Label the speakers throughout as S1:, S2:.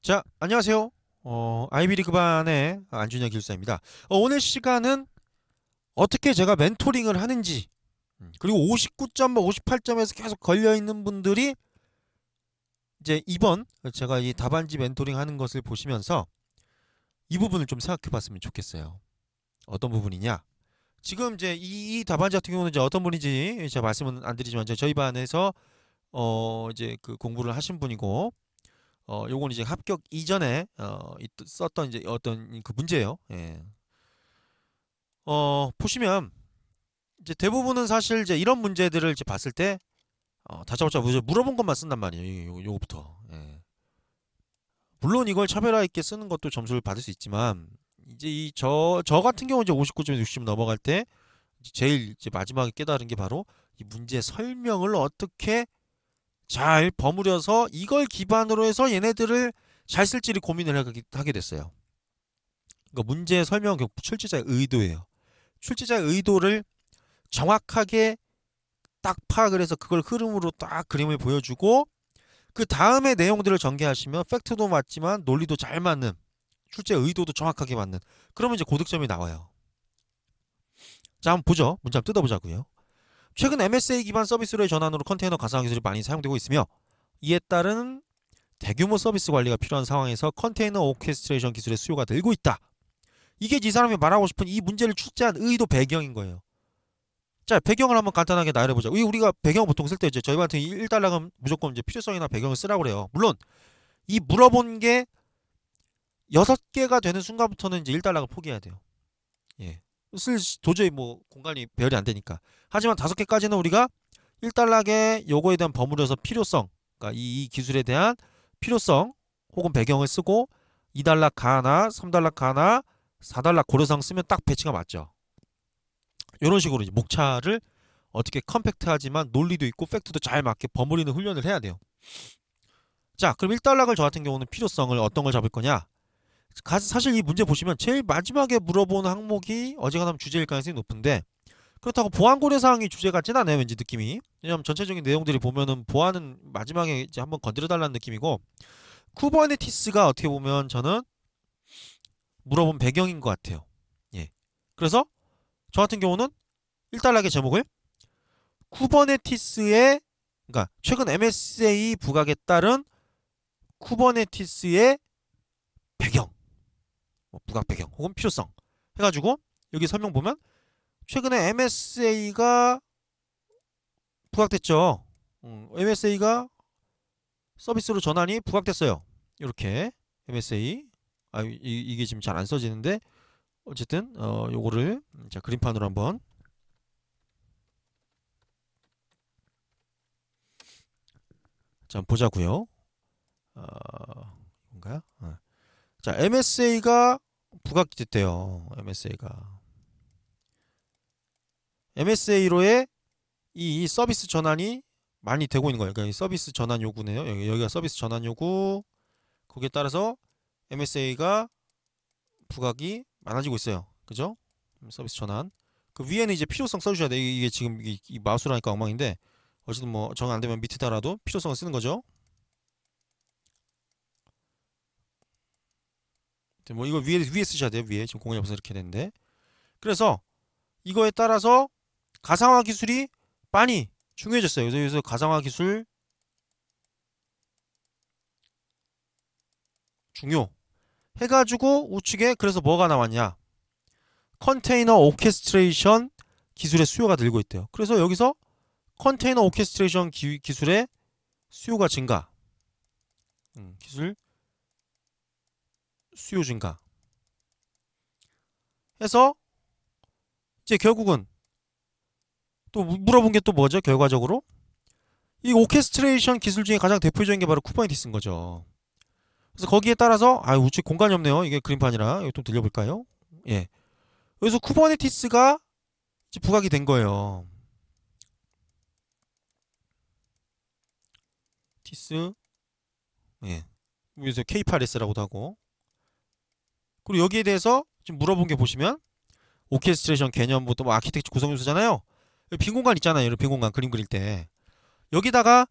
S1: 자, 안녕하세요. 아이비리그반의 안준혁 길사입니다. 오늘 시간은 어떻게 제가 멘토링을 하는지, 그리고 59점, 58점에서 계속 걸려있는 분들이 이제 이번 제가 이 답안지 멘토링 하는 것을 보시면서 이 부분을 좀 생각해 봤으면 좋겠어요. 어떤 부분이냐? 지금 이제 이 답안지 같은 경우는 이제 어떤 분인지 제가 말씀은 안 드리지만 이제 저희 반에서 이제 그 공부를 하신 분이고 요건 이제 합격 이전에 썼던 이제 어떤 그 문제예요. 예. 보시면 이제 대부분은 사실 이제 이런 문제들을 이제 봤을 때 다짜고짜 물어본 것만 쓴단 말이에요. 요거부터. 예. 물론 이걸 차별화 있게 쓰는 것도 점수를 받을 수 있지만 이제 이 저 같은 경우 이제 59점에서 60점 넘어갈 때 제일 이제 마지막에 깨달은 게 바로 이 문제 설명을 어떻게 잘 버무려서 이걸 기반으로 해서 얘네들을 잘 쓸지를 고민을 하게 됐어요. 그러니까 문제 설명은 결국 출제자의 의도예요. 출제자의 의도를 정확하게 딱 파악을 해서 그걸 흐름으로 딱 그림을 보여주고 그 다음에 내용들을 전개하시면 팩트도 맞지만 논리도 잘 맞는 출제 의도도 정확하게 맞는 그러면 이제 고득점이 나와요. 자, 한번 보죠. 문제 한번 뜯어보자고요. 최근 MSA 기반 서비스로의 전환으로 컨테이너 가상화 기술이 많이 사용되고 있으며 이에 따른 대규모 서비스 관리가 필요한 상황에서 컨테이너 오케스트레이션 기술의 수요가 늘고 있다. 이게 이 사람이 말하고 싶은 이 문제를 출제한 의도 배경인 거예요. 자, 배경을 한번 간단하게 나열해보자. 우리가 배경 보통 쓸 때 이제 저희한테 1달러면 무조건 이제 필요성이나 배경을 쓰라고 그래요. 물론 이 물어본 게 6개가 되는 순간부터는 이제 1달러를 포기해야 돼요. 예. 도저히 뭐 공간이 배열이 안 되니까. 하지만 5개까지는 우리가 1달러에 요거에 대한 버무려서 필요성, 그러니까 이 기술에 대한 필요성 혹은 배경을 쓰고 2달러 가나 3달러 가나 4달러 고려상 쓰면 딱 배치가 맞죠. 이런 식으로 이제 목차를 어떻게 컴팩트하지만 논리도 있고 팩트도 잘 맞게 버무리는 훈련을 해야 돼요. 자, 그럼 1달러를 저 같은 경우는 필요성을 어떤 걸 잡을 거냐? 사실 이 문제 보시면 제일 마지막에 물어보는 항목이 어지간하면 주제일 가능성이 높은데 그렇다고 보안 고려 사항이 주제 같진 않아요. 왠지 느낌이. 왜냐면 전체적인 내용들이 보면은 보안은 마지막에 이제 한번 건드려 달라는 느낌이고 쿠버네티스가 어떻게 보면 저는 물어본 배경인 것 같아요. 예. 그래서 저 같은 경우는 1달러의 제목을 쿠버네티스의 그러니까 최근 MSA 부각에 따른 쿠버네티스의 배경, 뭐 부각 배경 혹은 필요성 해가지고 여기 설명 보면 최근에 MSA가 부각됐죠. MSA가 서비스로 전환이 부각됐어요. 이렇게 MSA 이게 지금 잘 안 써지는데 어쨌든 요거를 자 그림판으로 한번 자 보자고요. 뭔가요? 자 MSA가 부각이 됐대요. MSA로의 이 서비스 전환이 많이 되고 있는 거예요. 그러니까 이 서비스 전환 요구네요. 여기가 서비스 전환 요구. 거기에 따라서 MSA가 부각이 많아지고 있어요. 그죠? 서비스 전환. 그 위에는 이제 필요성 써주셔야 돼요. 이게 지금 이 마우스로 하니까 엉망인데 어쨌든 뭐 정 안 되면 밑에다라도 필요성을 쓰는 거죠. 뭐 이거 위에 쓰셔야 돼요. 위에 지금 공간이 없어서 이렇게 됐는데. 그래서 이거에 따라서 가상화 기술이 많이 중요해졌어요. 그래서 여기서 가상화 기술 중요 해가지고 우측에 그래서 뭐가 나왔냐? 컨테이너 오케스트레이션 기술의 수요가 늘고 있대요. 그래서 여기서 컨테이너 오케스트레이션 기술의 수요가 증가. 기술 수요 증가. 해서 이제 결국은 또 물어본 게 또 뭐죠? 결과적으로 이 오케스트레이션 기술 중에 가장 대표적인 게 바로 쿠버네티스인 거죠. 그래서 거기에 따라서 우측 공간이 없네요. 이게 그림판이라 이거 좀 들려볼까요? 예. 여기서 쿠버네티스가 이제 부각이 된 거예요. 티스 예. 여기서 K8S라고도 하고 그리고 여기에 대해서 지금 물어본 게 보시면 오케스트레이션 개념부터 뭐 아키텍처 구성 요소잖아요. 빈 공간 있잖아요. 빈 공간 그림 그릴 때 여기다가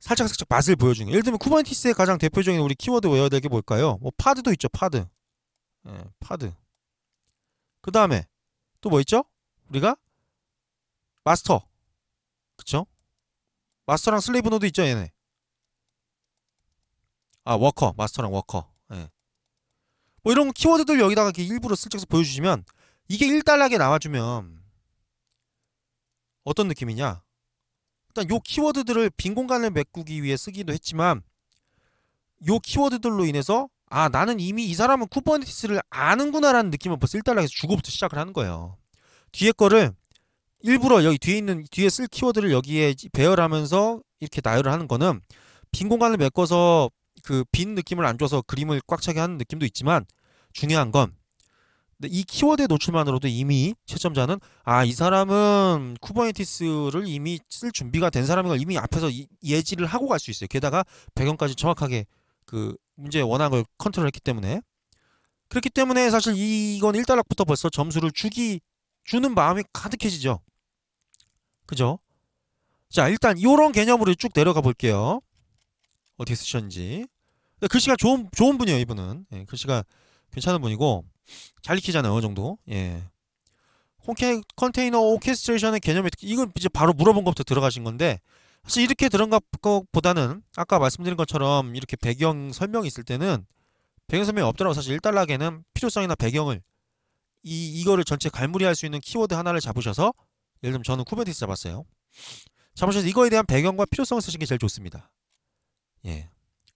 S1: 살짝 맛을 보여주는 거예요. 예를 들면 쿠버네티스의 가장 대표적인 우리 키워드 외워야 될 게 뭘까요? 뭐 파드도 있죠. 파드. 예, 파드. 그 다음에 또 뭐 있죠? 우리가 마스터. 그쵸? 마스터랑 슬레이브 노드 있죠, 얘네. 아, 워커. 마스터랑 워커. 예. 뭐 이런 키워드들 여기다가 이렇게 일부러 슬쩍 보여주시면 이게 1달러에 나와주면 어떤 느낌이냐? 일단 요 키워드들을 빈 공간을 메꾸기 위해 쓰기도 했지만 요 키워드들로 인해서 아, 나는 이미 이 사람은 쿠버네티스를 아는구나라는 느낌을 벌써 1달러에서 주고부터 시작을 하는 거예요. 뒤에 거를 일부러 여기 뒤에 있는 뒤에 쓸 키워드를 여기에 배열하면서 이렇게 나열을 하는 거는 빈 공간을 메꿔서 그 빈 느낌을 안 줘서 그림을 꽉 차게 하는 느낌도 있지만 중요한 건 이 키워드의 노출만으로도 이미 채점자는 아, 이 사람은 쿠버네티스를 이미 쓸 준비가 된 사람인 걸 이미 앞에서 예지를 하고 갈 수 있어요. 게다가 배경까지 정확하게 그 문제에 원한 걸 컨트롤했기 때문에 그렇기 때문에 사실 이건 1달러부터 벌써 점수를 주는 마음이 가득해지죠. 그죠? 자, 일단 이런 개념으로 쭉 내려가 볼게요. 어떻게 쓰셨는지. 글씨가 좋은 분이에요, 이분은. 예, 글씨가 괜찮은 분이고 잘 익히잖아요, 어느 정도. 예. 컨테이너 오케스트레이션의 개념이 이건 이제 바로 물어본 것부터 들어가신 건데 사실 이렇게 들어간 것보다는 아까 말씀드린 것처럼 이렇게 배경 설명이 있을 때는 배경 설명이 없더라도 사실 1달러에는 필요성이나 배경을 이거를 전체 갈무리할 수 있는 키워드 하나를 잡으셔서 예를 들면 저는 쿠버네티스 잡았어요. 잡으셔서 이거에 대한 배경과 필요성을 쓰시는 게 제일 좋습니다. 예.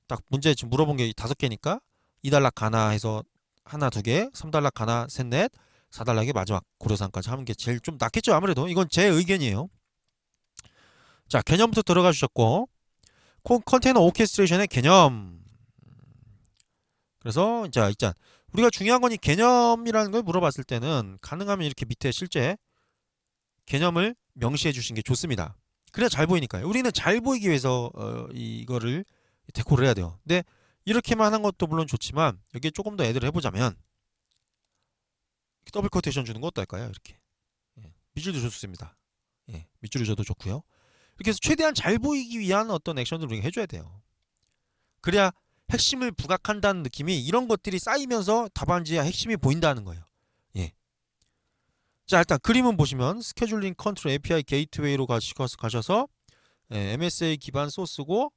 S1: 딱 문제 지금 물어본 게 5개니까 2달러 가나 해서 하나, 2개, 3달러 가나, 셋, 넷, 4달러에 마지막 고려사항까지 하는 게 제일 좀 낫겠죠. 아무래도 이건 제 의견이에요. 자, 개념부터 들어가 주셨고 컨테이너 오케스트레이션의 개념. 그래서 자, 일단 우리가 중요한 건 이 개념이라는 걸 물어봤을 때는 가능하면 이렇게 밑에 실제 개념을 명시해 주신 게 좋습니다. 그래야 잘 보이니까요. 우리는 잘 보이기 위해서 이거를 데코를 해야 돼요. 근데 이렇게만 하는 것도 물론 좋지만 여기에 조금 더 애들을 해보자면 더블 코테이션 주는 거 어떨까요? 이렇게 밑줄도 좋습니다. 예, 밑줄을 줘도 좋고요. 이렇게 해서 최대한 잘 보이기 위한 어떤 액션들을 우리가 해줘야 돼요. 그래야 핵심을 부각한다는 느낌이 이런 것들이 쌓이면서 답안지에 핵심이 보인다는 거예요. 예. 자, 일단 그림은 보시면 스케줄링 컨트롤 API 게이트웨이로 가셔서 MSA 기반 소스고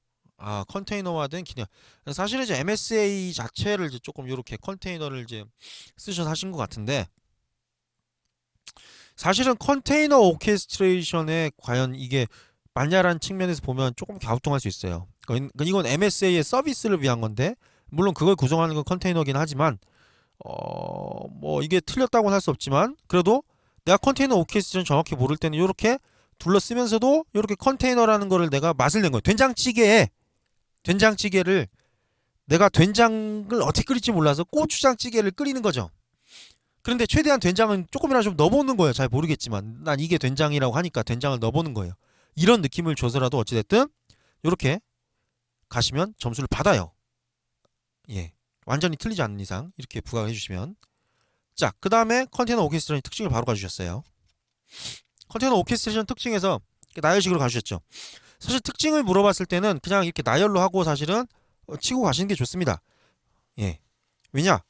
S1: 컨테이너화된 기능. 사실은 이제 MSA 자체를 이제 조금 이렇게 컨테이너를 이제 쓰셔서 하신 것 같은데 사실은 컨테이너 오케스트레이션에 과연 이게 맞냐라는 측면에서 보면 조금 갸우뚱할 수 있어요. 이건 MSA의 서비스를 위한 건데 물론 그걸 구성하는 건 컨테이너긴 하지만 뭐 이게 틀렸다고는 할 수 없지만 그래도 내가 컨테이너 오케스트레이션 정확히 모를 때는 이렇게 둘러쓰면서도 이렇게 컨테이너라는 거를 내가 맛을 낸 거예요. 된장찌개를 내가 된장을 어떻게 끓일지 몰라서 고추장찌개를 끓이는 거죠. 그런데 최대한 된장은 조금이라도 좀 넣어보는 거예요. 잘 모르겠지만 난 이게 된장이라고 하니까 된장을 넣어보는 거예요. 이런 느낌을 줘서라도 어찌됐든 이렇게 가시면 점수를 받아요. 예, 완전히 틀리지 않는 이상 이렇게 부각해 주시면 자, 그 다음에 컨테이너 오케스트레이션 특징을 바로 가주셨어요. 컨테이너 오케스트레이션 특징에서 나열식으로 가주셨죠. 사실 특징을 물어봤을 때는 그냥 이렇게 나열로 하고 사실은 치고 가시는 게 좋습니다. 예, 왜냐?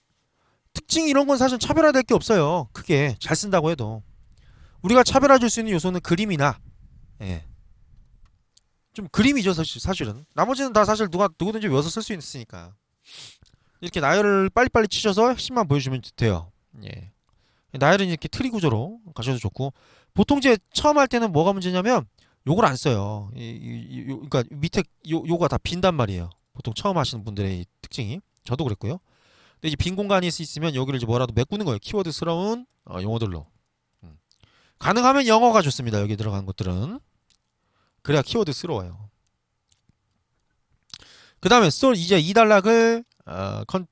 S1: 특징 이런 건 사실 차별화될 게 없어요. 크게 잘 쓴다고 해도 우리가 차별화 줄 수 있는 요소는 그림이나 좀 그림이죠. 사실은 나머지는 다 사실 누구든지 외워서 쓸 수 있으니까 이렇게 나열을 빨리빨리 치셔서 핵심만 보여주면 돼요. 예. 나열은 이렇게 트리 구조로 가셔도 좋고 보통 이제 처음 할 때는 뭐가 문제냐면 요걸 안 써요. 그러니까 밑에 요가 다 빈단 말이에요. 보통 처음 하시는 분들의 특징이 저도 그랬고요. 근데 이제 빈 공간이 있으면 여기를 이제 뭐라도 메꾸는 거예요. 키워드스러운 용어들로. 가능하면 영어가 좋습니다. 여기 들어간 것들은 그래야 키워드스러워요. 그 다음에 이제 2단락을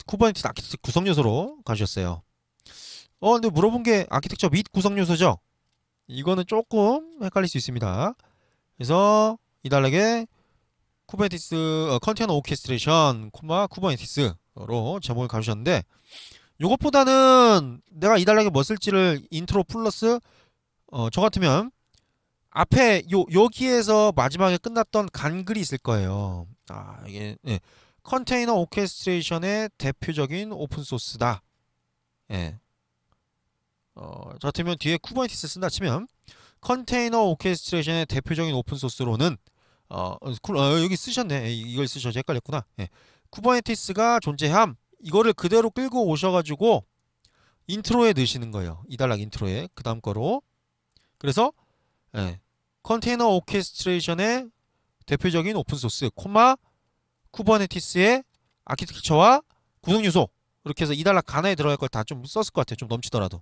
S1: 쿠버네티스 아키텍처 구성 요소로 가주셨어요. 근데 물어본 게 아키텍처 및 구성 요소죠. 이거는 조금 헷갈릴 수 있습니다. 그래서 2단락에 쿠버네티스 컨테이너 오케스트레이션 쿠버네티스로 제목을 가주셨는데 요것보다는 내가 2단락에 뭐 쓸지를 인트로 플러스 저 같으면 앞에 여기에서 마지막에 끝났던 간글이 있을 거예요. 이게 예. 컨테이너 오케스트레이션의 대표적인 오픈 소스다. 예. 저 같으면 뒤에 쿠버네티스 쓴다 치면 컨테이너 오케스트레이션의 대표적인 오픈 소스로는 여기 쓰셨네. 이걸 쓰셔서 헷갈렸구나. 예. 쿠버네티스가 존재함. 이거를 그대로 끌고 오셔가지고 인트로에 넣으시는 거예요. 이달락 인트로에 그 다음 거로. 그래서 예. 컨테이너 오케스트레이션의 대표적인 오픈소스, 쿠버네티스의 아키텍처와 구성 요소 이렇게 해서 이달락 가나에 들어갈 걸 다 좀 썼을 것 같아요. 좀 넘치더라도.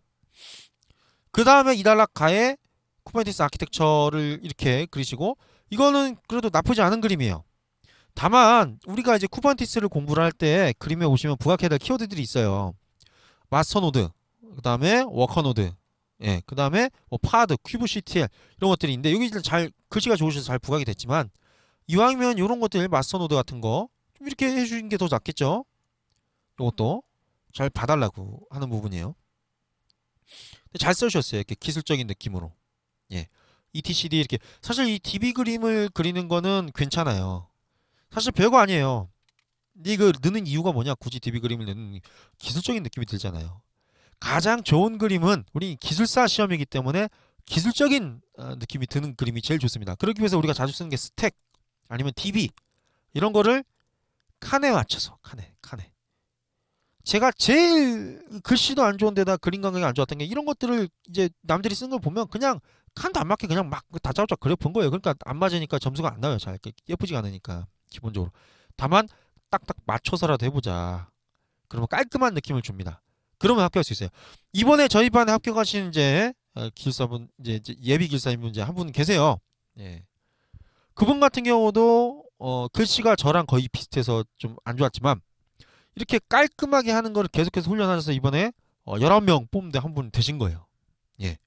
S1: 그 다음에 이달락 가에 쿠버네티스 아키텍처를 이렇게 그리시고 이거는 그래도 나쁘지 않은 그림이에요. 다만 우리가 이제 쿠버네티스를 공부를 할 때 그림에 보시면 부각해야 될 키워드들이 있어요. 마스터 노드, 그 다음에 워커 노드, 예, 그 다음에 뭐 파드, 큐브 CTL 이런 것들이 있는데 여기 잘 글씨가 좋으셔서 잘 부각이 됐지만 이왕이면 이런 것들 마스터 노드 같은 거 좀 이렇게 해주는 게 더 낫겠죠. 이것도 잘 봐달라고 하는 부분이에요. 근데 잘 써주셨어요. 이렇게 기술적인 느낌으로. 예, ETCD 이렇게 사실 이 DB 그림을 그리는 거는 괜찮아요. 사실 별거 아니에요. 근데 이거 넣는 이유가 뭐냐? 굳이 DB 그림을 넣는 기술적인 느낌이 들잖아요. 가장 좋은 그림은 우리 기술사 시험이기 때문에 기술적인 느낌이 드는 그림이 제일 좋습니다. 그러기 위해서 우리가 자주 쓰는 게 스택 아니면 DB 이런 거를 칸에 맞춰서 칸에 제가 제일 글씨도 안 좋은데다 그림 감각이 안 좋았던 게 이런 것들을 이제 남들이 쓴 걸 보면 그냥 칸도 안 맞게 그냥 막 다짜고짜 그려 본 거예요. 그러니까 안 맞으니까 점수가 안 나와요. 잘 예쁘지가 않으니까 기본적으로. 다만 딱딱 맞춰서라도 해보자. 그러면 깔끔한 느낌을 줍니다. 그러면 합격할 수 있어요. 이번에 저희 반에 합격하신 이제 기술사분 이제 예비 기술사님 이제 한 분 계세요. 예. 그분 같은 경우도 글씨가 저랑 거의 비슷해서 좀 안 좋았지만 이렇게 깔끔하게 하는 거를 계속해서 훈련하셔서 이번에 11명 뽑는데 한 분 되신 거예요. 예.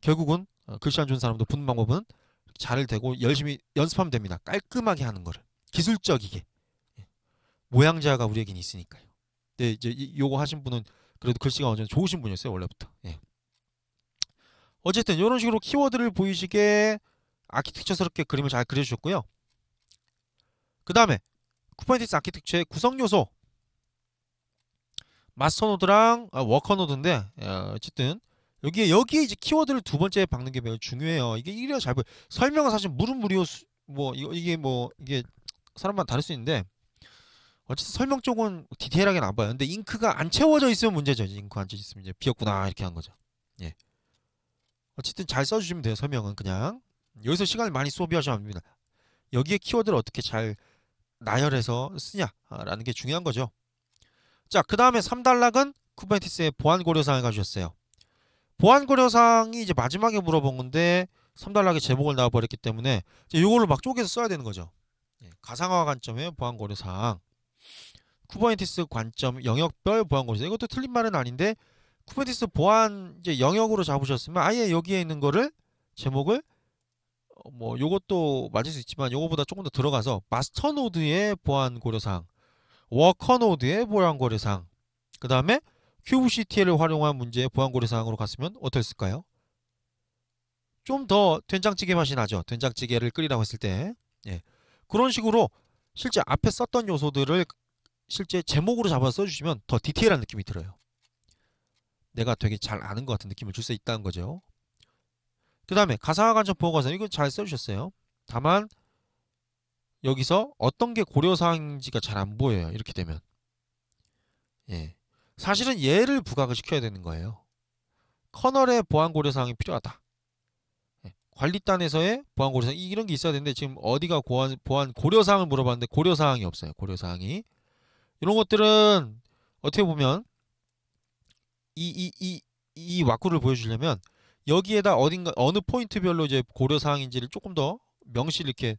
S1: 결국은 글씨 안 좋은 사람도 붙는 방법은 잘 되고 열심히 연습하면 됩니다. 깔끔하게 하는 거를 기술적이게. 예. 모양자가 우리에겐 있으니까요. 네, 이제 요거 하신 분은 그래도 글씨가 어느 정도 좋으신 분이었어요, 원래부터. 예. 어쨌든 이런 식으로 키워드를 보이시게 아키텍처스럽게 그림을 잘 그려주셨고요. 그 다음에 쿠버네티스 아키텍처의 구성 요소 마스터 노드랑 워커 노드인데 어쨌든 여기에 이제 키워드를 두 번째에 박는 게 매우 중요해요. 이게 이래야 잘 보여. 설명은 사실 물은 무리요 뭐 이게 사람마다 다를 수 있는데 어쨌든 설명 쪽은 디테일하게 안 봐요. 근데 잉크가 안 채워져 있으면 문제죠. 잉크 안 채워져 있으면 이제 비었구나 이렇게 한 거죠. 예. 어쨌든 잘 써주시면 돼요. 설명은 그냥 여기서 시간을 많이 소비하시면 안 됩니다. 여기에 키워드를 어떻게 잘 나열해서 쓰냐라는 게 중요한 거죠. 자, 그 다음에 3단락은 쿠버네티스의 보안 고려사항을 가주셨어요. 보안 고려사항이 이제 마지막에 물어본 건데 3단락에 제목을 나와버렸기 때문에 이제 이걸로 막 쪼개서 써야 되는 거죠. 예, 가상화 관점의 보안 고려사항. 쿠버네티스 관점 영역별 보안 고려사항. 이것도 틀린 말은 아닌데 쿠버네티스 보안 이제 영역으로 잡으셨으면 아예 여기에 있는 거를 제목을 뭐 요것도 맞을 수 있지만 요거보다 조금 더 들어가서 마스터 노드의 보안 고려사항, 워커 노드의 보안 고려사항, 그 다음에 큐브CTL을 활용한 문제의 보안 고려사항으로 갔으면 어땠을까요? 좀 더 된장찌개 맛이 나죠. 된장찌개를 끓이라고 했을 때. 예. 그런 식으로 실제 앞에 썼던 요소들을 실제 제목으로 잡아서 써주시면 더 디테일한 느낌이 들어요. 내가 되게 잘 아는 것 같은 느낌을 줄 수 있다는 거죠. 그 다음에 가상화 관점 보호가상 이거 잘 써주셨어요. 다만 여기서 어떤 게 고려사항인지가 잘 안 보여요. 이렇게 되면. 예. 사실은 얘를 부각을 시켜야 되는 거예요. 커널의 보안 고려사항이 필요하다. 예. 관리단에서의 보안 고려사항 이런 게 있어야 되는데 지금 어디가 보안 고려사항을 물어봤는데 고려사항이 없어요. 고려사항이. 이런 것들은 어떻게 보면 이 와꾸를 보여주려면 여기에다 어딘가 어느 포인트별로 이제 고려사항인지를 조금 더 명시 이렇게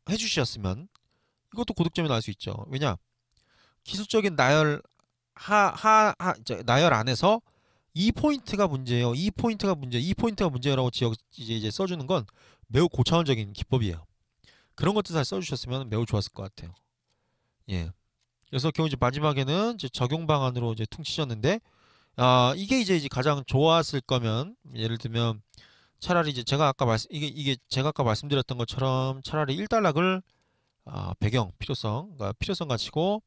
S1: 해주셨으면 이것도 고득점이 나올 수 있죠. 왜냐 기술적인 나열 나열 안에서 이 포인트가 문제예요. 이 포인트가 문제라고 지역 이제 써주는 건 매우 고차원적인 기법이에요. 그런 것들 잘 써주셨으면 매우 좋았을 것 같아요. 예. 그래서 겨우 이제 마지막에는 이제 적용 방안으로 이제 퉁치셨는데 이게 이제 가장 좋았을 거면 예를 들면 차라리 이제 제가 아까 이게 제가 아까 말씀드렸던 것처럼 차라리 1단락을 배경 필요성, 그러니까 필요성 가지고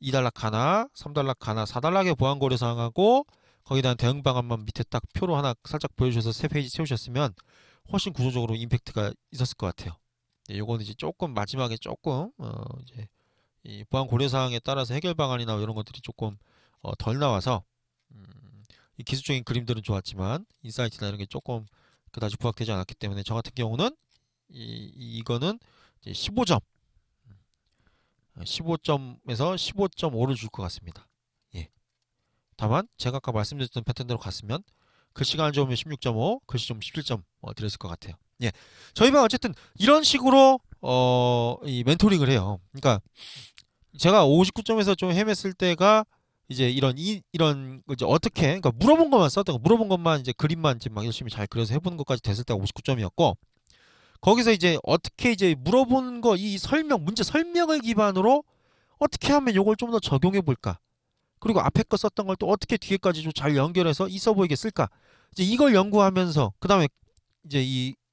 S1: 2단락 하나, 3단락 하나, 4단락의 보안 고려 사항하고 거기에 대한 대응 방안만 밑에 딱 표로 하나 살짝 보여주셔서 3페이지 채우셨으면 훨씬 구조적으로 임팩트가 있었을 것 같아요. 네, 요거는 이제 조금 마지막에 조금 이제 이 보안 고려 사항에 따라서 해결 방안이나 이런 것들이 조금 덜 나와서 이 기술적인 그림들은 좋았지만 인사이트나 이런 게 조금 그다지 부각되지 않았기 때문에 저 같은 경우는 이거는 이제 15점 15점에서 15.5를 줄 것 같습니다. 예. 다만 제가 아까 말씀드렸던 패턴대로 갔으면 글씨가 안 좋으면 16.5, 글씨 좀 17점 드렸을 것 같아요. 예. 저희가 어쨌든 이런 식으로 이 멘토링을 해요. 그러니까 제가 59점에서 좀 헤맸을 때가 이제 이런 이제 어떻게 그러니까 물어본 것만 썼던 거, 물어본 것만 이제 그림만 이제 막 열심히 잘 그려서 해보는 것까지 됐을 때가 59점이었고 거기서 이제 어떻게 이제 물어본 거 이 문제 설명을 기반으로 어떻게 하면 요걸 좀 더 적용해 볼까? 그리고 앞에 거 썼던 걸 또 어떻게 뒤에까지 좀 잘 연결해서 있어 보이게 쓸까? 이제 이걸 연구하면서 그다음에 이제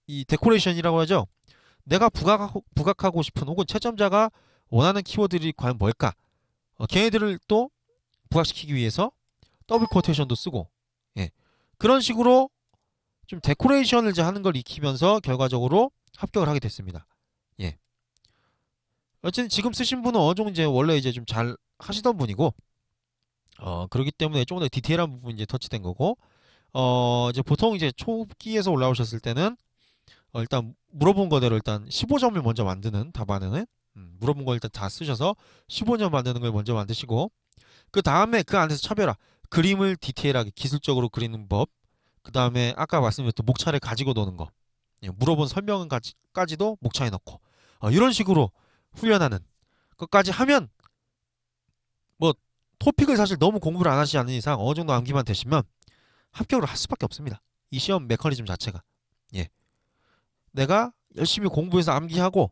S1: 이 데코레이션이라고 하죠. 내가 부각하고 싶은 혹은 채점자가 원하는 키워드들이 과연 뭘까? 걔네들을 또 부각시키기 위해서 더블 쿼테이션도 쓰고, 예. 그런 식으로 좀 데코레이션을 이제 하는 걸 익히면서 결과적으로 합격을 하게 됐습니다. 예. 어쨌든 지금 쓰신 분은 어느 정도 이제 원래 이제 좀 잘 하시던 분이고, 그렇기 때문에 조금 더 디테일한 부분이 이제 터치된 거고, 이제 보통 이제 초기에서 올라오셨을 때는, 일단 물어본 거대로 일단 15점을 먼저 만드는 답안에는, 물어본 거 일단 다 쓰셔서 15점 만드는 걸 먼저 만드시고, 그 다음에 그 안에서 차별화, 그림을 디테일하게 기술적으로 그리는 법, 그 다음에 아까 말씀드렸던 목차를 가지고 노는 거, 예, 물어본 설명까지도 목차에 넣고, 이런 식으로 훈련하는 것까지 하면 뭐 토픽을 사실 너무 공부를 안 하시지 않는 이상 어느 정도 암기만 되시면 합격을 할 수밖에 없습니다. 이 시험 메커니즘 자체가. 예. 내가 열심히 공부해서 암기하고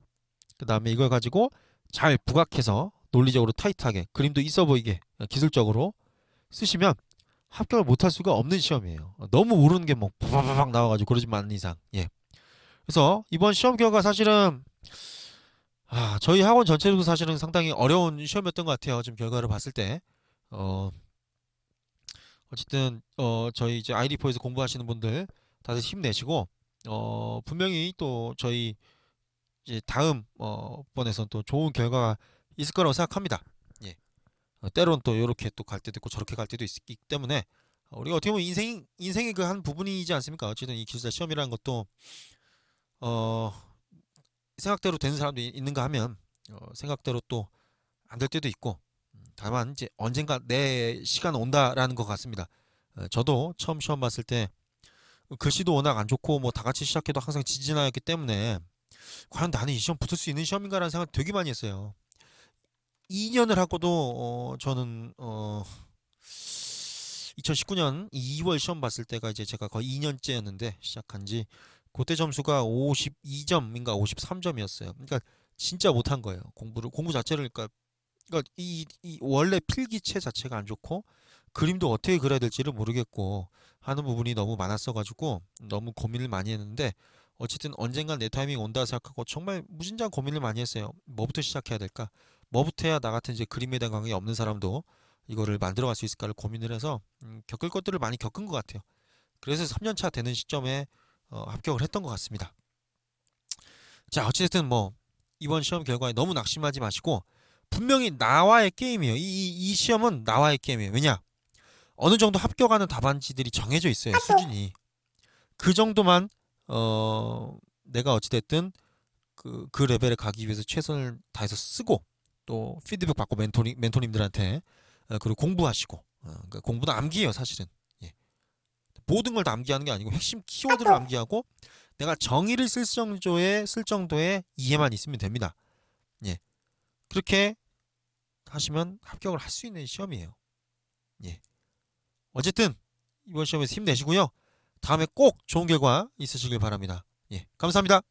S1: 그 다음에 이걸 가지고 잘 부각해서 논리적으로 타이트하게 그림도 있어 보이게 기술적으로 쓰시면 합격을 못할 수가 없는 시험이에요. 너무 모르는 게 뭐 바바바박 나와가지고 그러지만 않는 이상. 예. 그래서 이번 시험 결과 사실은 저희 학원 전체도 사실은 상당히 어려운 시험이었던 것 같아요. 지금 결과를 봤을 때. 어쨌든 저희 이제 아이리포에서 공부하시는 분들 다들 힘내시고 분명히 또 저희 이제 다음 번에선 또 좋은 결과가 있을 거라고 생각합니다. 예. 때론 또 이렇게 또 갈 때도 있고 저렇게 갈 때도 있기 때문에 우리가 어떻게 보면 인생의 그 한 부분이지 않습니까? 어쨌든 이 기술자 시험이라는 것도 생각대로 되는 사람도 있는가 하면 생각대로 또 안 될 때도 있고 다만 이제 언젠가 내 시간 온다라는 것 같습니다. 저도 처음 시험 봤을 때 글씨도 워낙 안 좋고 뭐 다 같이 시작해도 항상 지진하였기 때문에 과연 나는 이 시험 붙을 수 있는 시험인가라는 생각 되게 많이 했어요. 2년을 하고도 저는 2019년 2월 시험 봤을 때가 이제 제가 거의 2년째였는데 시작한 지 그때 점수가 52점인가 53점이었어요. 그러니까 진짜 못한 거예요. 공부 자체를 그러니까 이 원래 필기체 자체가 안 좋고 그림도 어떻게 그려야 될지를 모르겠고 하는 부분이 너무 많았어 가지고 너무 고민을 많이 했는데 어쨌든 언젠간 내 타이밍이 온다 생각하고 정말 무진장 고민을 많이 했어요. 뭐부터 시작해야 될까? 뭐부터 해야 나 같은 이제 그림에 대한 감각이 없는 사람도 이거를 만들어갈 수 있을까를 고민을 해서 겪을 것들을 많이 겪은 것 같아요. 그래서 3년차 되는 시점에 합격을 했던 것 같습니다. 자, 어쨌든 뭐 이번 시험 결과에 너무 낙심하지 마시고 분명히 나와의 게임이에요. 이 시험은 나와의 게임이에요. 왜냐? 어느 정도 합격하는 답안지들이 정해져 있어요. 수준이. 그 정도만 내가 어찌됐든 그 레벨에 가기 위해서 최선을 다해서 쓰고 또 피드백 받고 멘토님들한테 그리고 공부하시고 그러니까 공부는 암기예요 사실은. 예. 모든 걸 다 암기하는 게 아니고 핵심 키워드를 암기하고 내가 정의를 쓸 정도의 이해만 있으면 됩니다. 예. 그렇게 하시면 합격을 할 수 있는 시험이에요. 예. 어쨌든 이번 시험에서 힘내시고요. 다음에 꼭 좋은 결과 있으시길 바랍니다. 예. 감사합니다.